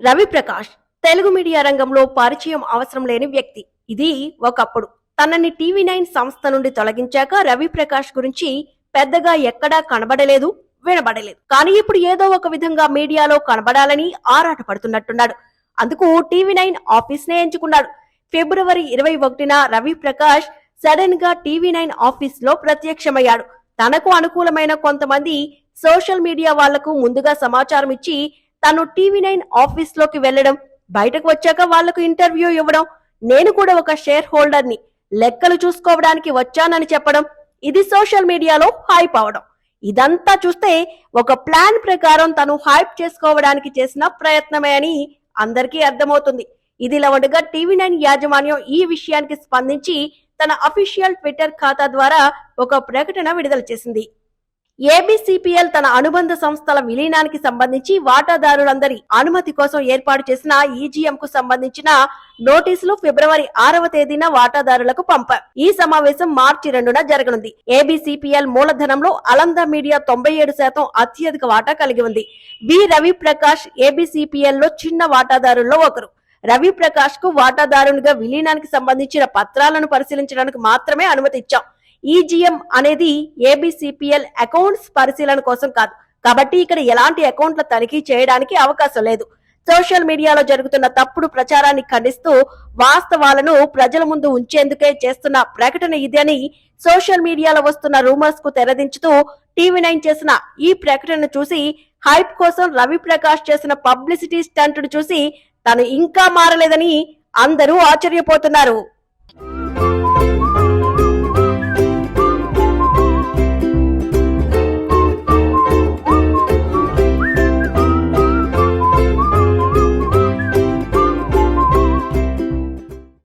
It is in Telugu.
రవి ప్రకాష్ తెలుగు మీడియా రంగంలో పరిచయం అవసరం లేని వ్యక్తి. ఇది ఒకప్పుడు. తనని టీవీ9 సంస్థ నుండి తొలగించాక రవి ప్రకాష్ గురించి పెద్దగా ఎక్కడా కనబడలేదు, వినబడలేదు. కానీ ఇప్పుడు ఏదో ఒక విధంగా మీడియాలో కనబడాలని ఆరాట పడుతున్నట్టున్నాడు. అందుకు టీవీ9 ఆఫీస్ నే ఎంచుకున్నాడు. ఫిబ్రవరి 21న రవి ప్రకాష్ సడన్ గా టీవీ9 ఆఫీస్ లో ప్రత్యక్షమయ్యాడు. తనకు అనుకూలమైన కొంతమంది సోషల్ మీడియా వాళ్లకు ముందుగా సమాచారం ఇచ్చి తను టీవీ9 ఆఫీస్ లోకి వెళ్లడం, బయటకు వచ్చాక వాళ్లకు ఇంటర్వ్యూ ఇవ్వడం, నేను కూడా ఒక షేర్ హోల్డర్ ని, లెక్కలు చూసుకోవడానికి వచ్చానని చెప్పడం, ఇది సోషల్ మీడియాలో హైప్ అవడం. ఇదంతా చూస్తే ఒక ప్లాన్ ప్రకారం తను హైప్ చేసుకోవడానికి చేసిన ప్రయత్నమే అని అందరికీ అర్థమవుతుంది. ఇదిలా ఉండగా టీవీ9 యాజమాన్యం ఈ విషయానికి స్పందించి తన అఫీషియల్ ట్విట్టర్ ఖాతా ద్వారా ఒక ప్రకటన విడుదల చేసింది. ఏబీసీపీఎల్ తన అనుబంధ సంస్థల విలీనానికి సంబంధించి వాటాదారులందరి అనుమతి కోసం ఏర్పాటు చేసిన ఈజీఎం కు సంబంధించిన నోటీసులు ఫిబ్రవరి 6వ తేదీన వాటాదారులకు పంపారు. ఈ సమావేశం మార్చి 2న జరగనుంది. ఏబీసీపీఎల్ మూలధనంలో అలంద మీడియా 97% అత్యధిక వాటా కలిగి ఉంది. రవి ప్రకాష్ ఏబీసీపీఎల్ లో చిన్న వాటాదారుల్లో ఒకరు. రవి ప్రకాష్ కు వాటాదారునిగా విలీనానికి సంబంధించిన పత్రాలను పరిశీలించడానికి మాత్రమే అనుమతి ఇచ్చాం. ఈజీఎం అనేది ఏబీసీపీఎల్ అకౌంట్స్ పరిశీలన కోసం కాదు, కాబట్టి ఇక్కడ ఎలాంటి అకౌంట్ల తనిఖీ చేయడానికి అవకాశం లేదు. సోషల్ మీడియాలో జరుగుతున్న తప్పుడు ప్రచారాన్ని ఖండిస్తూ వాస్తవాలను ప్రజల ముందు ఉంచేందుకే చేస్తున్న ప్రకటన ఇది అని సోషల్ మీడియాలో వస్తున్న రూమర్స్ కు తెరదించుతూ టీవీ9 చేసిన ఈ ప్రకటన చూసి హైప్ కోసం రవి ప్రకాష్ చేసిన పబ్లిసిటీ స్టంట్ చూసి తను ఇంకా మారలేదని అందరూ ఆశ్చర్యపోతున్నారు.